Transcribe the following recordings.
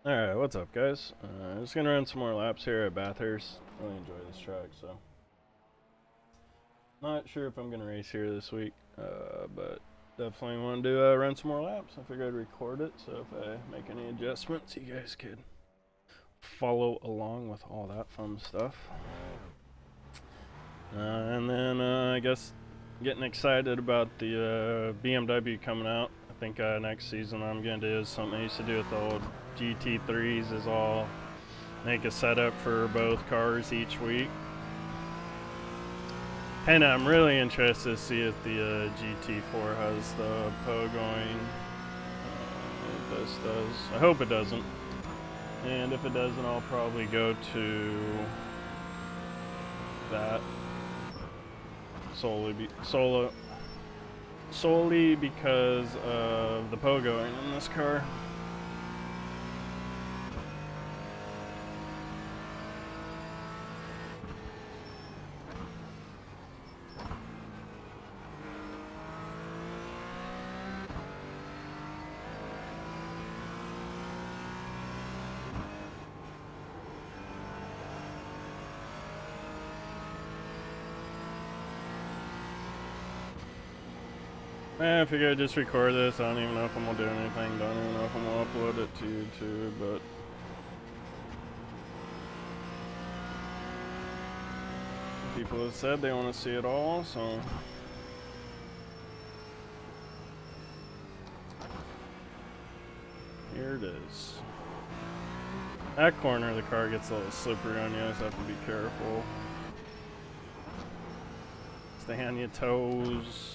Alright, what's up guys? Just gonna run some more laps here at Bathurst. Really enjoy this track, so. Not sure if I'm gonna race here this week, but definitely want to run some more laps. I figured I'd record it, so if I make any adjustments, you guys could follow along with all that fun stuff. And then I guess getting excited about the BMW coming out. I think next season what I'm gonna do is something I used to do with the old GT3s, is all make a setup for both cars each week. And I'm really interested to see if the GT4 has the pogoing. If this does. I hope it doesn't. And if it doesn't, I'll probably go to that solely because of the pogoing in this car. I figured I'd just record this. I don't even know if I'm gonna do anything. Don't even know if I'm gonna upload it to YouTube, but people have said they want to see it all, so. Here it is. That corner of the car gets a little slippery on you, so have to be careful. Stay on your toes.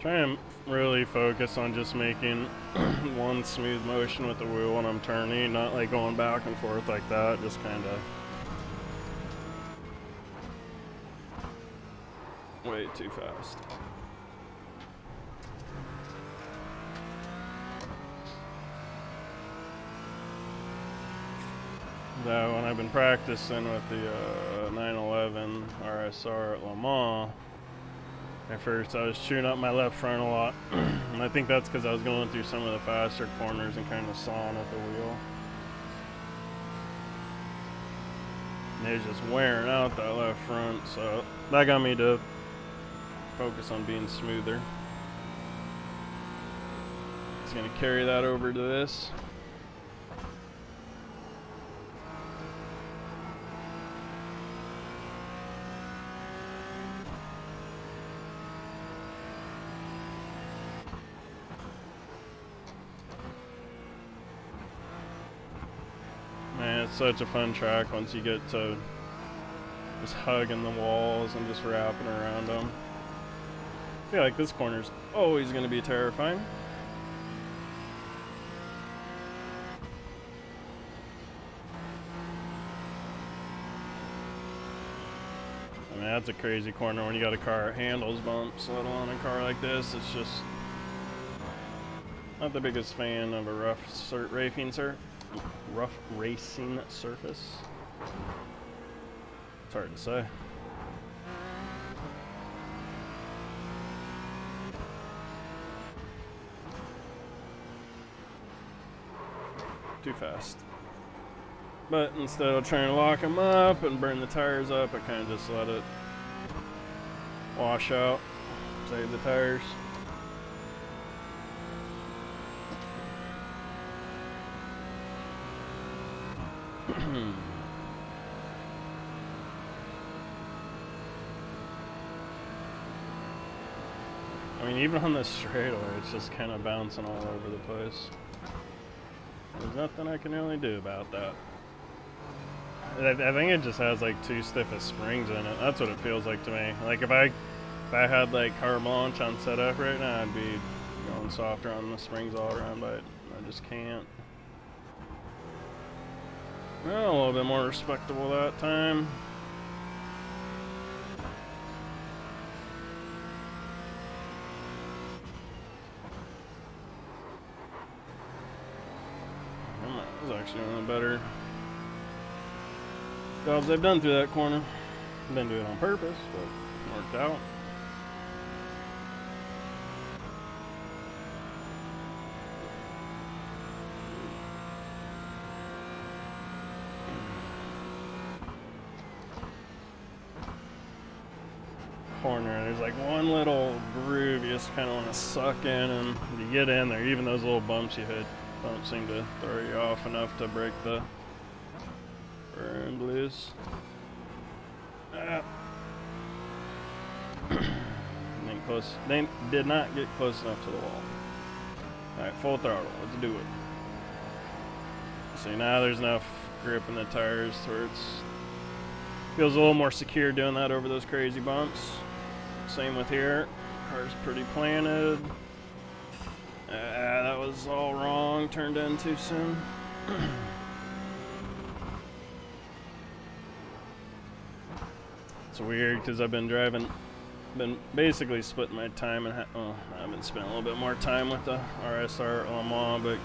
Try and really focus on just making one smooth motion with the wheel when I'm turning, not like going back and forth like that, just kind of way too fast. Though when I've been practicing with the 911 RSR at Le Mans, at first I was chewing up my left front a lot, and I think that's because I was going through some of the faster corners and kind of sawing at the wheel. And it was just wearing out that left front, so that got me to focus on being smoother. Just gonna carry that over to this. Man, it's such a fun track once you get to just hugging the walls and just wrapping around them. I feel like this corner's always going to be terrifying. I mean, that's a crazy corner when you got a car that handles bumps, let alone a car like this. It's just not the biggest fan of a rough racing surface. It's hard to say. Too fast. But instead of trying to lock them up and burn the tires up, I kind of just let it wash out, save the tires. I mean, even on this straightaway, it's just kind of bouncing all over the place. There's nothing I can really do about that. I think it just has like too stiff of springs in it. That's what it feels like to me. Like if I had like carte blanche on setup right now, I'd be going softer on the springs all around, but I just can't. Well, a little bit more respectable that time. That was actually one of the better jobs I've done through that corner. Didn't do it on purpose, but it worked out. Corner, there's like one little groove you just kind of want to suck in, and you get in there, even those little bumps you hit don't seem to throw you off enough to break the burn loose. They did not get close enough to the wall. Alright, full throttle, let's do it. See, now there's enough grip in the tires to where it's feels a little more secure doing that over those crazy bumps. Same with here. Car's pretty planted. That was all wrong. Turned in too soon. It's weird because I've been basically splitting my time and I've been spending a little bit more time with the RSR Le Mans, but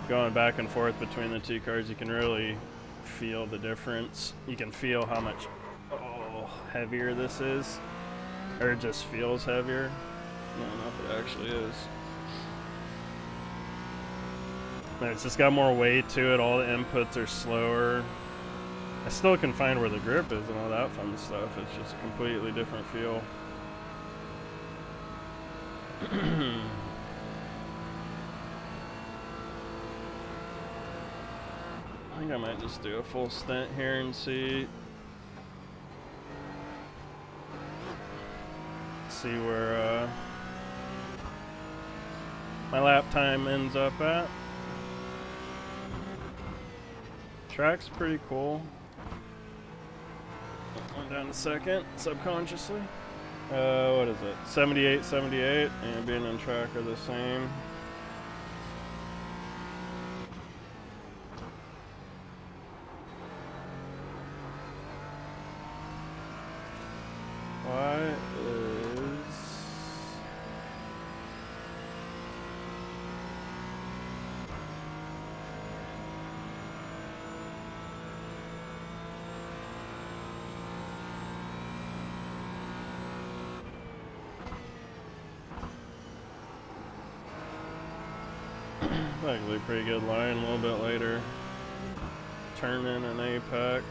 going back and forth between the two cars, you can really feel the difference. You can feel how much heavier this is. Or it just feels heavier. I don't know if it actually is. It's just got more weight to it. All the inputs are slower. I still can find where the grip is and all that fun stuff. It's just a completely different feel. I think I might just do a full stint here and see where my lap time ends up at. Track's pretty cool. Went down to second subconsciously. What is it? 78, 78, and being on track are the same. Why is actually a pretty good line a little bit later. Turn in an apex.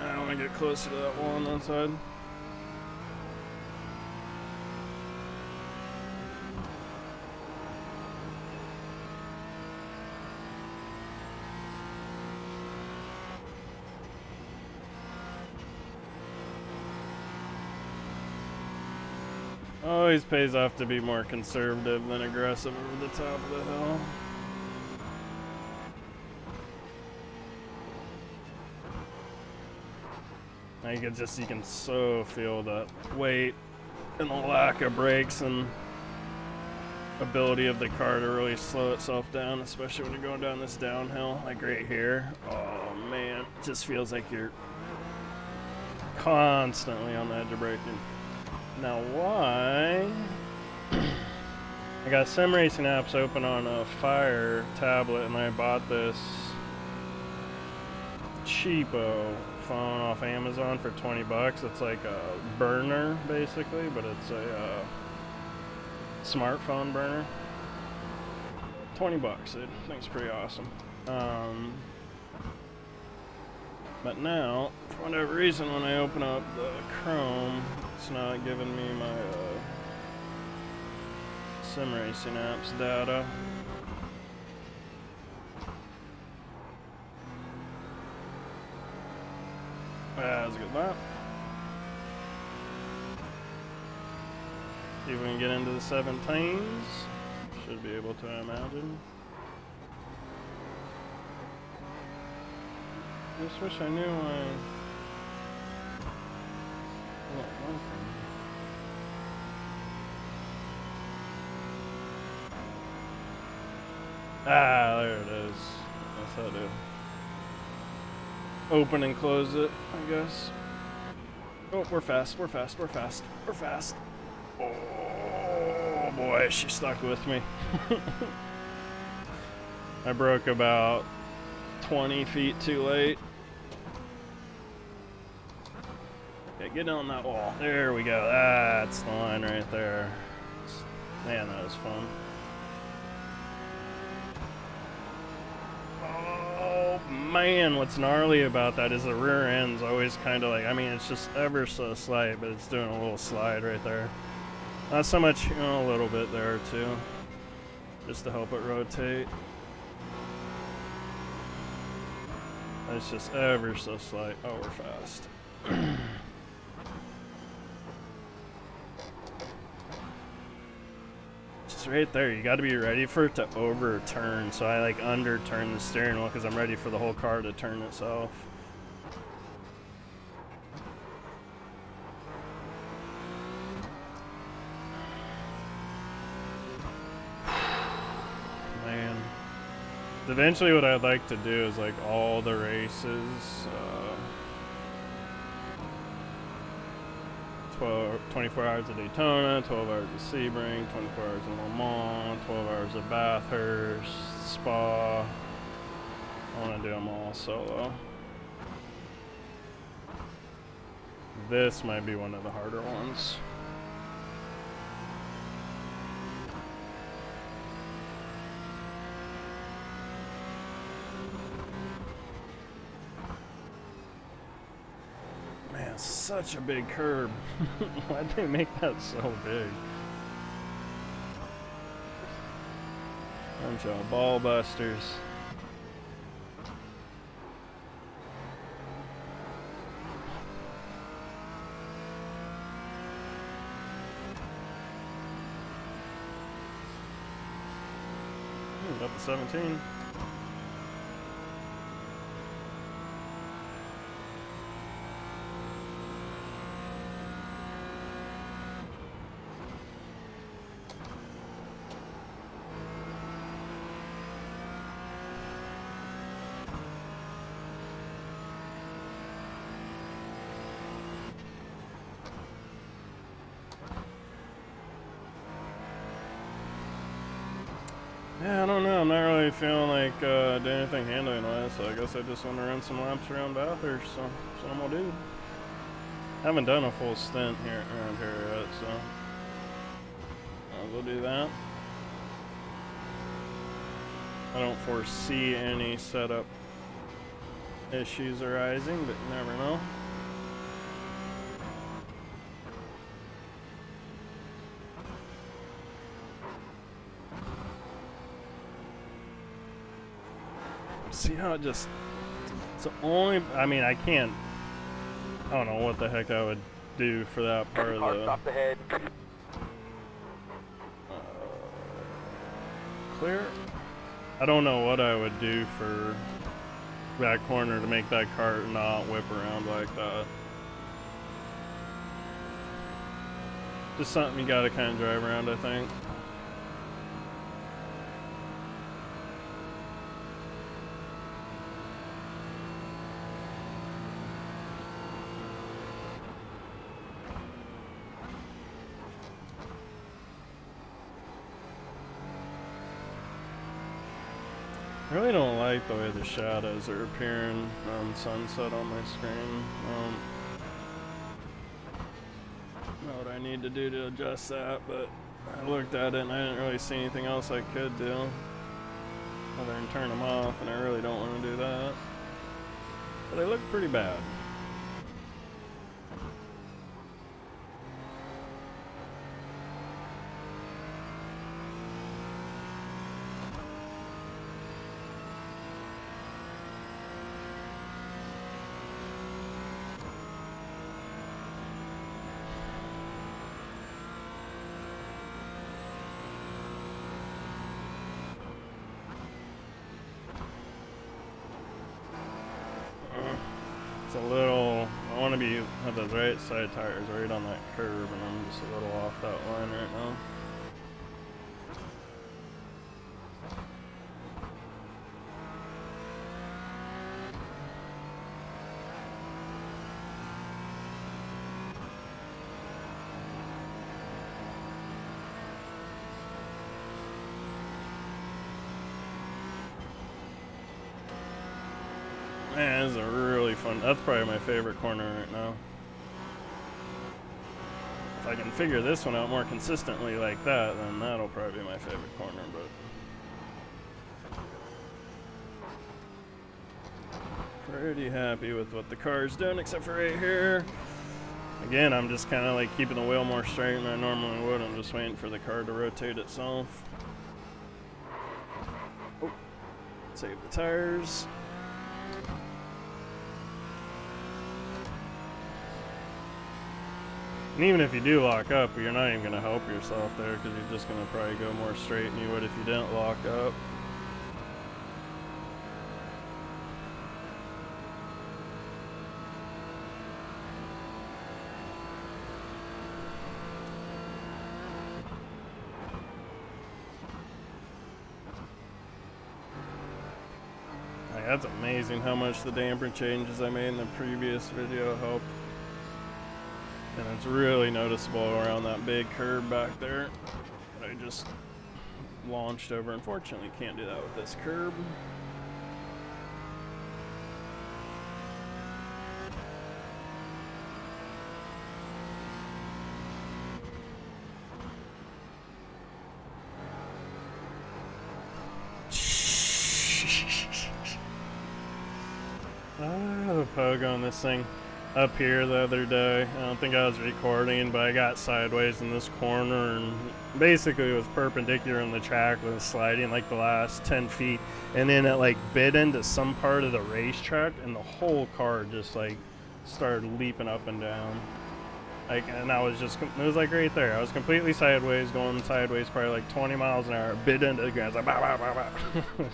I want to get closer to that wall on that side. Always pays off to be more conservative than aggressive over the top of the hill. You can so feel the weight and the lack of brakes and ability of the car to really slow itself down, especially when you're going down this downhill, like right here. Oh man, it just feels like you're constantly on the edge of braking. Now why? I got sim racing apps open on a Fire tablet, and I bought this cheapo phone off Amazon for 20 bucks. It's like a burner basically, but it's a smartphone burner. 20 bucks, I think it's pretty awesome. But now, for whatever reason, when I open up the Chrome, it's not giving me my sim racing apps data. That's a good lap. See if we can get into the 17s. Should be able to, I imagine. I just wish I knew why. Ah, there it is. That's how to open and close it, I guess. Oh, we're fast, we're fast, we're fast, we're fast. Oh boy, she stuck with me. I broke about 20 feet too late. Okay, get on that wall. There we go. That's the line right there. Man, that was fun. Oh man, what's gnarly about that is the rear end's always kind of like, I mean, it's just ever so slight, but it's doing a little slide right there. Not so much, you know, a little bit there too, just to help it rotate. It's just ever so slight. Oh, we're fast. Just right there, you got to be ready for it to overturn. So I like underturn the steering wheel because I'm ready for the whole car to turn itself. Man. Eventually what I'd like to do is like all the races, 24 hours of Daytona, 12 hours of Sebring, 24 hours of Le Mans, 12 hours of Bathurst, Spa. I want to do them all solo. This might be one of the harder ones. Man, such a big curb. Why'd they make that so big? Bunch of ball busters. Up to 17. Yeah, I don't know. I'm not really feeling like doing anything handling wise, so I guess I just want to run some laps around Bathurst, so that's what I'm gonna do. I haven't done a full stint here around here yet, so I'll go do that. I don't foresee any setup issues arising, but you never know. See how it just, it's only, I mean, I can't, I don't know what the heck I would do for that part of the, stop ahead. Clear. I don't know what I would do for that corner to make that car not whip around like that. Just something you gotta kind of drive around, I think. I really don't like the way the shadows are appearing on sunset on my screen. Know what I need to do to adjust that, but I looked at it and I didn't really see anything else I could do other than turn them off, and I really don't want to do that. But they look pretty bad. It's a little, I want to be have those right side tires right on that curve, and I'm just a little off that line right now. Man, this is a really fun, that's probably my favorite corner right now. If I can figure this one out more consistently like that, then that'll probably be my favorite corner, but pretty happy with what the car's doing, except for right here. Again, I'm just kind of like keeping the wheel more straight than I normally would. I'm just waiting for the car to rotate itself. Oh, save the tires. And even if you do lock up, you're not even going to help yourself there, because you're just going to probably go more straight than you would if you didn't lock up. That's amazing how much the damper changes I made in the previous video helped. And it's really noticeable around that big curve back there that I just launched over. Unfortunately, can't do that with this curb. The pogo on this thing up here the other day. I don't think I was recording, but I got sideways in this corner and basically it was perpendicular in the track, was sliding like the last 10 feet, and then it like bit into some part of the racetrack and the whole car just like started leaping up and down. Like, and I was just, it was like right there. I was completely sideways, going sideways probably like 20 miles an hour, bit into the ground, like bah, bah, bah, bah.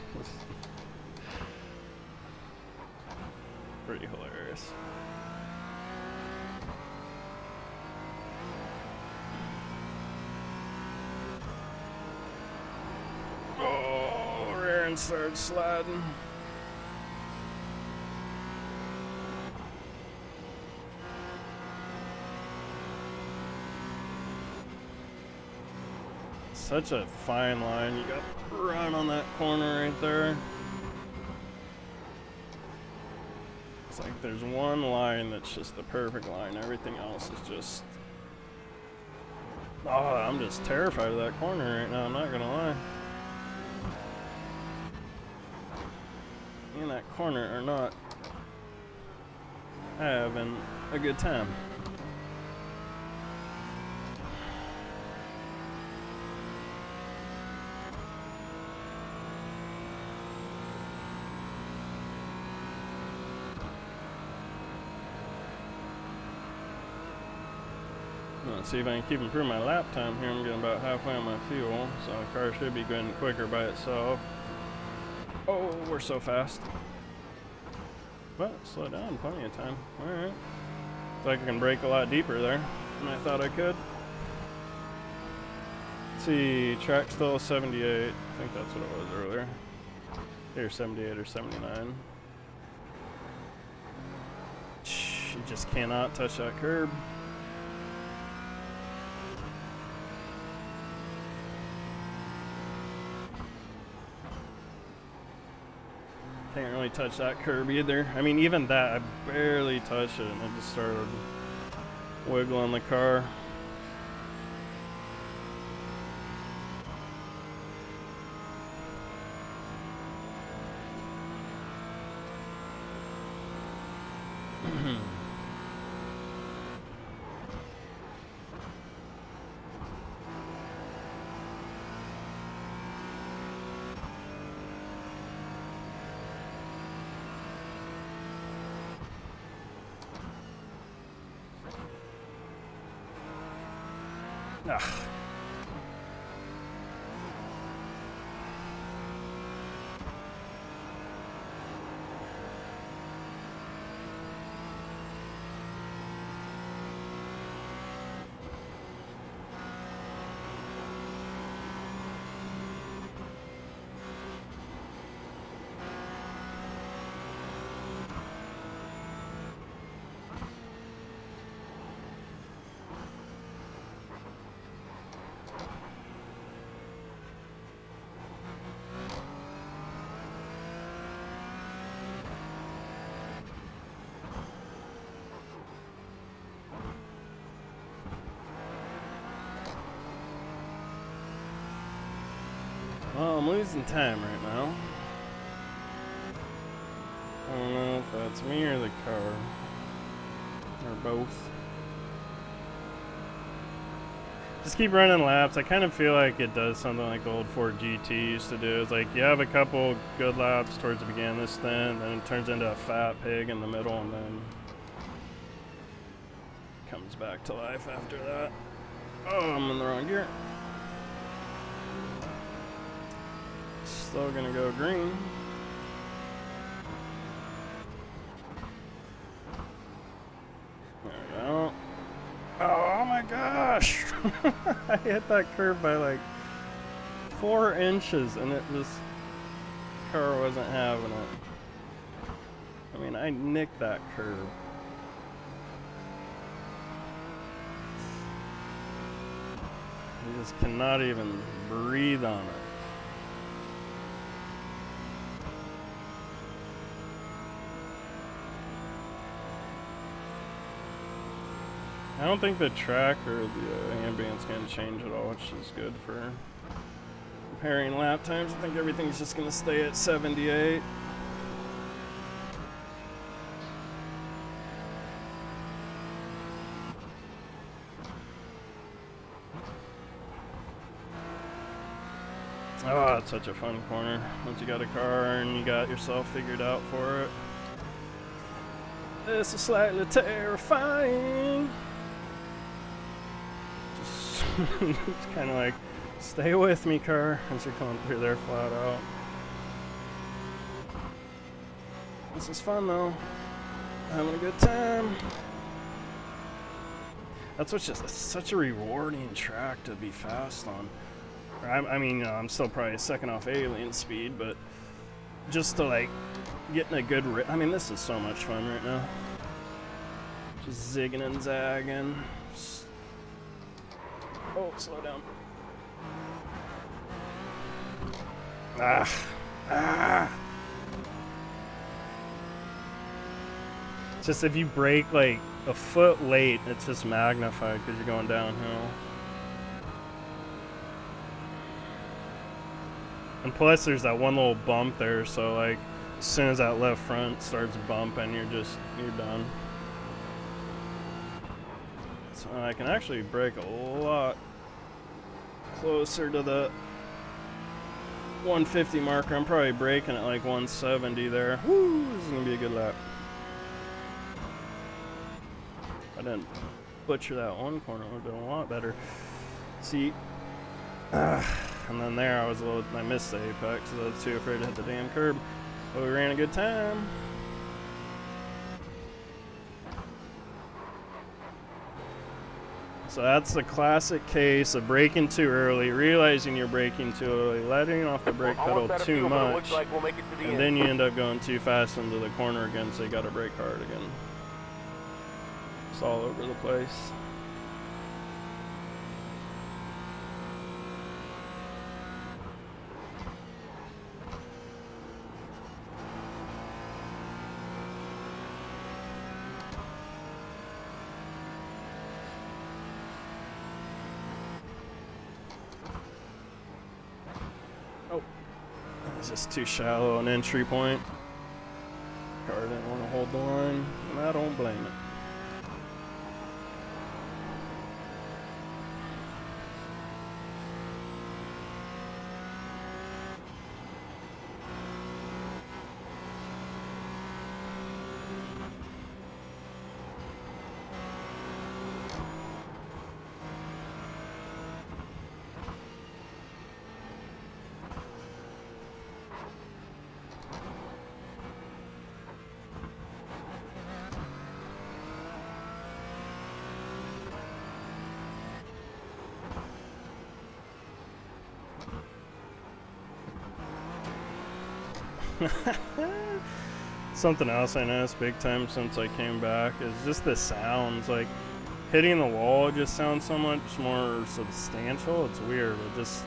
Pretty hilarious. Oh, rear end started sliding. Such a fine line. You got to run on that corner right there. It's like there's one line that's just the perfect line. Everything else is just... Oh, I'm just terrified of that corner right now, I'm not gonna lie. Me and that corner are not having a good time. Let's see if I can keep improving my lap time here. I'm getting about halfway on my fuel, so the car should be going quicker by itself. Oh, we're so fast. But slow down, plenty of time. Alright. Looks like I can brake a lot deeper there than I thought I could. Let's see, track still 78. I think that's what it was earlier. Here, 78 or 79. You just cannot touch that curb. Can't really touch that curb either. I mean, even that, I barely touched it and I just started wiggling the car. Ugh. Well, I'm losing time right now. I don't know if that's me or the car. Or both. Just keep running laps. I kind of feel like it does something like the old Ford GT used to do. It's like you have a couple good laps towards the beginning of this stint, then it turns into a fat pig in the middle, and then comes back to life after that. Oh, I'm in the wrong gear. Still gonna go green. There we go. Oh my gosh! I hit that curve by like 4 inches and it just, car wasn't having it. I mean, I nicked that curve. You just cannot even breathe on it. I don't think the track or the ambience can change at all, which is good for comparing lap times. I think everything's just going to stay at 78. Oh, it's such a fun corner once you got a car and you got yourself figured out for it. This is slightly terrifying. It's kind of like, stay with me, car, as you're coming through there flat out. This is fun though. Having a good time. That's what's just, it's such a rewarding track to be fast on. I mean, I'm still probably second off alien speed, but just to like getting a good I mean, this is so much fun right now. Just zigging and zagging. Oh, slow down. Just if you brake like a foot late, it's just magnified because you're going downhill. And plus there's that one little bump there, so like as soon as that left front starts bumping, you're done. So I can actually brake a lot closer to the 150 marker. I'm probably braking at like 170 there. Woo, this is gonna be a good lap. I didn't butcher that one corner, I would have done a lot better. See, and then there I missed the apex because I was too afraid to hit the damn curb. But we ran a good time. So that's the classic case of braking too early, realizing you're braking too early, letting off the brake pedal too much, and then you end up going too fast into the corner again, so you got to brake hard again. It's all over the place. It's just too shallow an entry point. Car didn't want to hold the line, and I don't blame it. Something else I noticed big time since I came back is just the sounds. Like hitting the wall just sounds so much more substantial. It's weird. It just,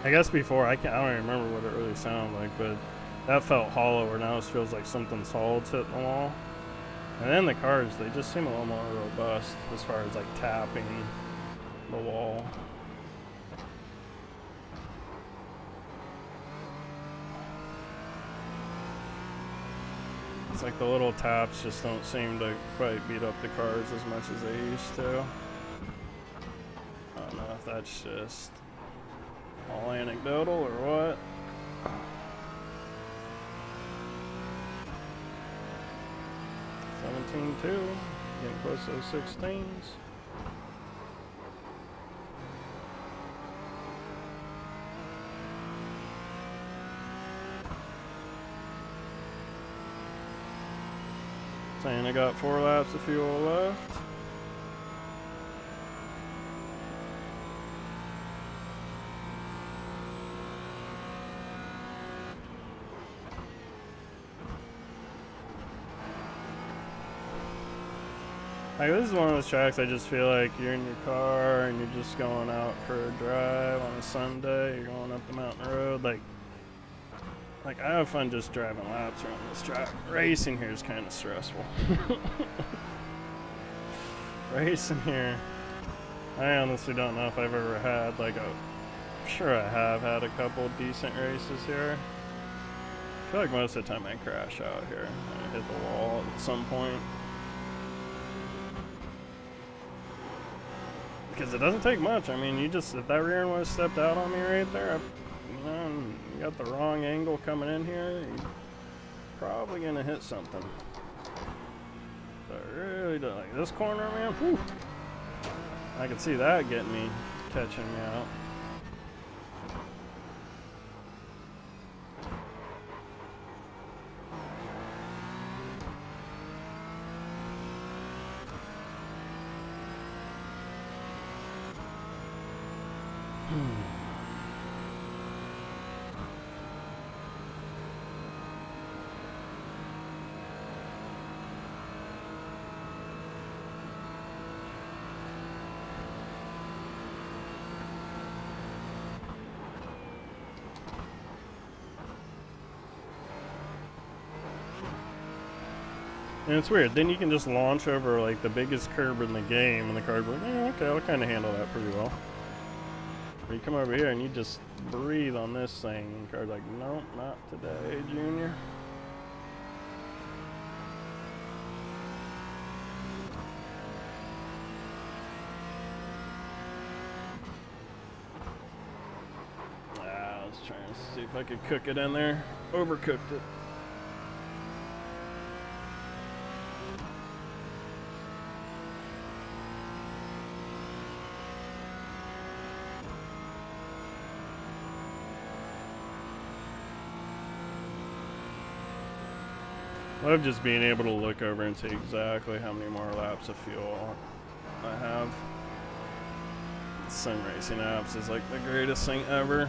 I guess before I don't even remember what it really sounded like, but that felt hollow, where now it feels like something solid's hitting the wall. And then the cars, they just seem a little more robust as far as like tapping the wall. It's like the little taps just don't seem to quite beat up the cars as much as they used to. I don't know if that's just all anecdotal or what. $17.2, getting close to those 16s. Saying I got 4 laps of fuel left. Like, this is one of those tracks I just feel like you're in your car and you're just going out for a drive on a Sunday, you're going up the mountain road, like I have fun just driving laps around this track. Racing here is kind of stressful. Racing here, I honestly don't know if I've ever had like I'm sure I have had a couple decent races here. I feel like most of the time I crash out here. I hit the wall at some point. Because it doesn't take much. I mean, if that rear end would have stepped out on me right there, and you got the wrong angle coming in here, you're probably gonna hit something. So I really don't like this corner, man. Whew. I can see that catching me out. And it's weird. Then you can just launch over like the biggest curb in the game, and the car's like, okay, I'll kind of handle that pretty well. Or you come over here and you just breathe on this thing, and the car's like, nope, not today, Junior. I was trying to see if I could cook it in there. Overcooked it. Love just being able to look over and see exactly how many more laps of fuel I have. Sim racing apps is like the greatest thing ever.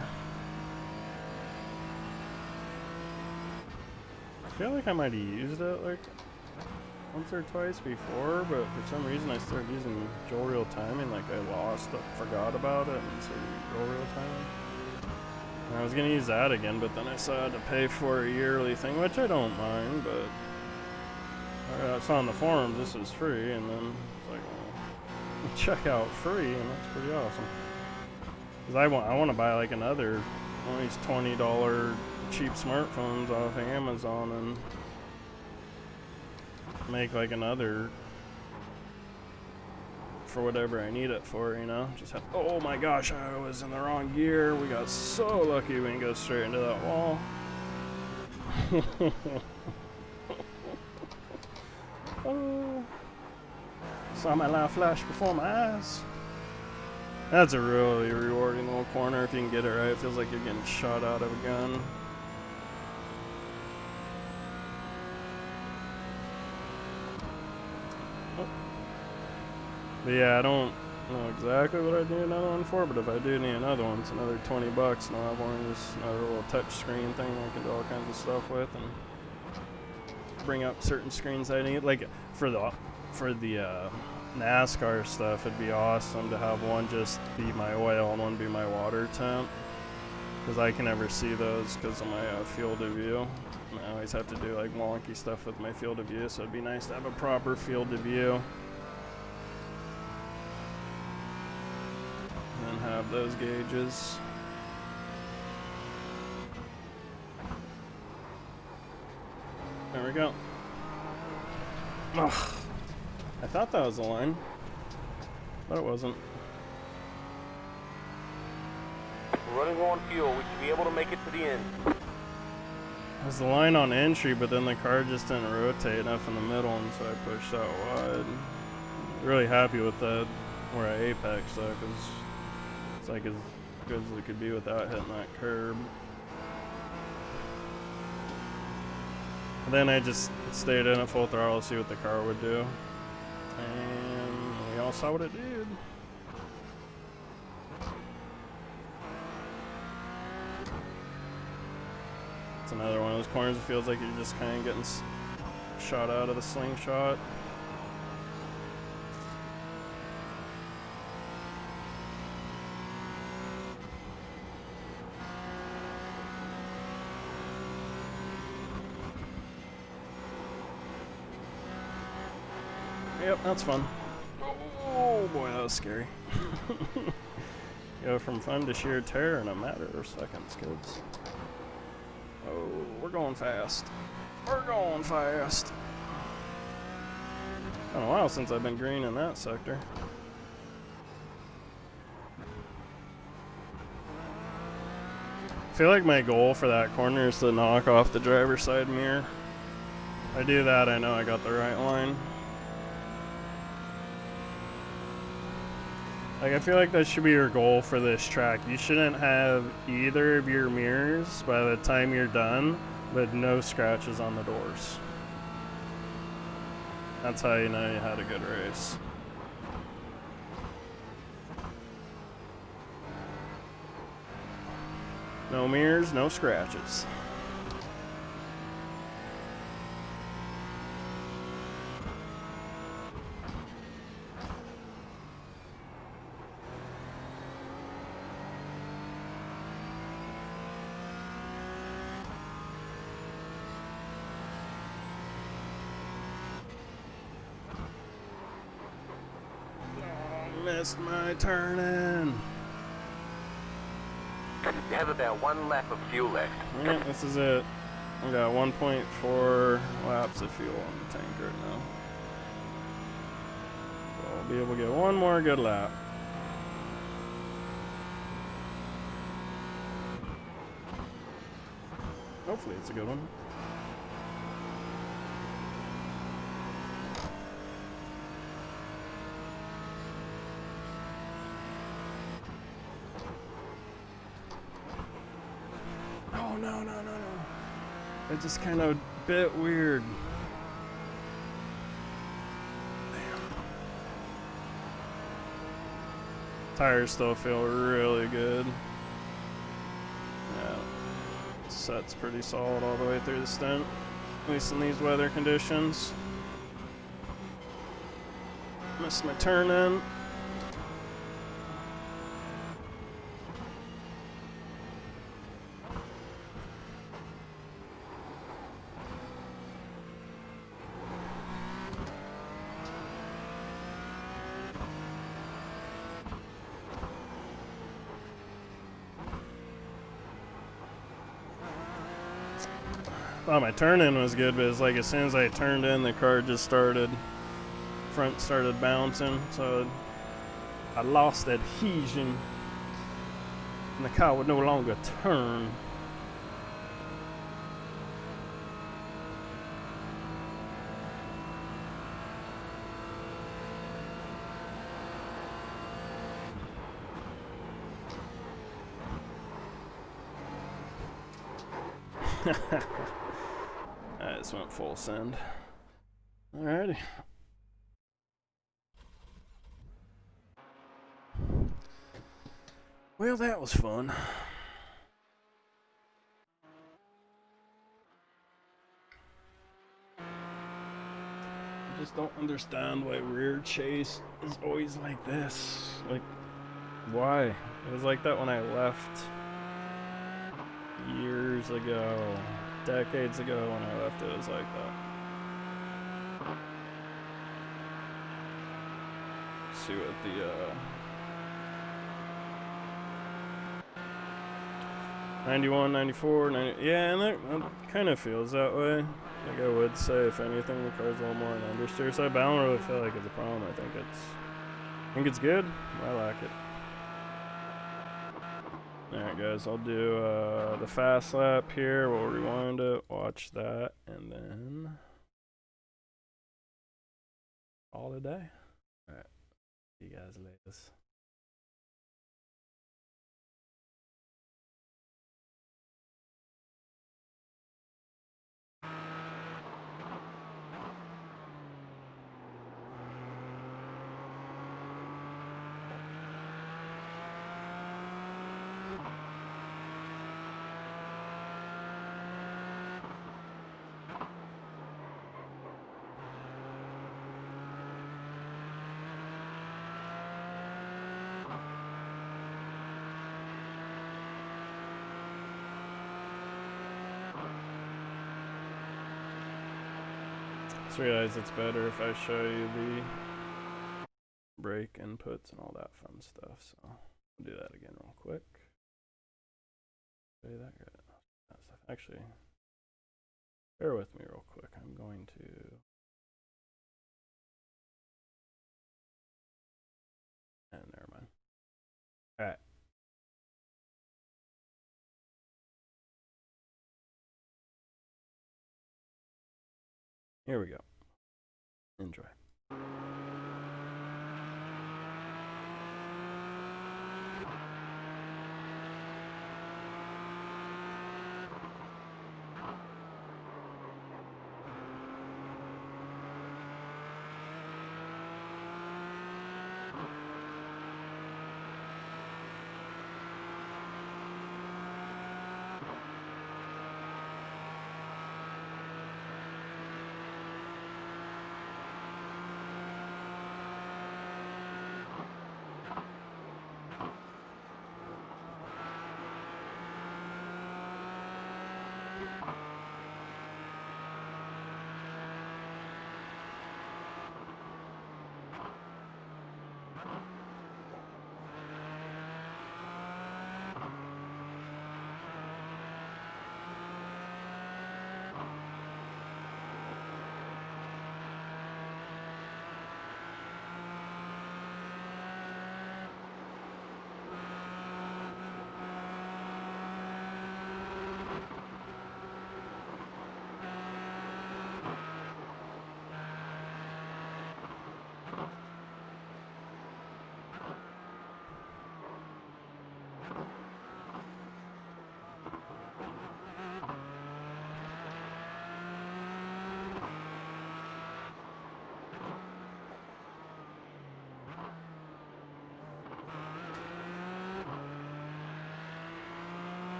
I feel like I might have used it like once or twice before, but for some reason I started using dual reel timing. Like I forgot about it, and started dual reel timing. And I was gonna use that again, but then I saw I had to pay for a yearly thing, which I don't mind, but I saw on the forums this is free, and then it's like, well, check out free, and that's pretty awesome. Because I want to buy like one of these $20 cheap smartphones off of Amazon and make like another for whatever I need it for, you know. Oh my gosh, I was in the wrong gear. We got so lucky we didn't go straight into that wall. Oh, saw my life flash before my eyes. That's a really rewarding little corner if you can get it right. It feels like you're getting shot out of a gun. Oh. But yeah, I don't know exactly what I need another one for, but if I do need another one, it's another 20 bucks, and I'll have one of this another little touch screen thing I can do all kinds of stuff with and bring up certain screens I need. Like for the NASCAR stuff, it'd be awesome to have one just be my oil and one be my water temp, because I can never see those because of my field of view. And I always have to do like wonky stuff with my field of view, so it'd be nice to have a proper field of view and have those gauges. There we go. Ugh. I thought that was the line, but it wasn't. We're running low on fuel. We should be able to make it to the end. It was the line on entry, but then the car just didn't rotate enough in the middle, and so I pushed out wide. Really happy with that where I apexed though, because it's like as good as it could be without hitting that curb. And then I just stayed in at full throttle to see what the car would do, and we all saw what it did. It's another one of those corners that feels like you're just kind of getting shot out of the slingshot. Yep, that's fun. Oh boy, that was scary. Go from fun to sheer terror in a matter of seconds, kids. Oh, we're going fast. We're going fast. Been a while since I've been green in that sector. I feel like my goal for that corner is to knock off the driver's side mirror. If I do that, I know I got the right line. Like, I feel like that should be your goal for this track. You shouldn't have either of your mirrors by the time you're done, but no scratches on the doors. That's how you know you had a good race. No mirrors, no scratches. Missed my turn-in. You have about 1 lap of fuel left. Yeah, this is it. I got 1.4 laps of fuel on the tank right now. So I'll be able to get one more good lap. Hopefully it's a good one. Oh, no. It just kind of bit weird. Damn. Tires still feel really good. Yeah. Set's pretty solid all the way through the stint, at least in these weather conditions. Missed my turn in. Thought my turn-in was good, but it's like as soon as I turned in, the car just front started bouncing, so I lost adhesion, and the car would no longer turn. I just went full send. Alrighty. Well, that was fun. I just don't understand why rear chase is always like this. Like, why? It was like that when I left years ago. Decades ago when I left, it was like that. Let's see what the 91, 94, 90, yeah, and that kind of feels that way. Like I would say, if anything, the car's a little more on the understeer side, but I don't really feel like it's a problem. I think it's good. I like it. Alright guys, I'll do the fast lap here. We'll rewind it, watch that, and then all today. Alright, see you guys later. So realize it's better if I show you the brake inputs and all that fun stuff. So I'll do that again real quick. Show you that good. That stuff. Actually, bear with me real quick. I'm going to. And never mind. All right. Here we go. Enjoy.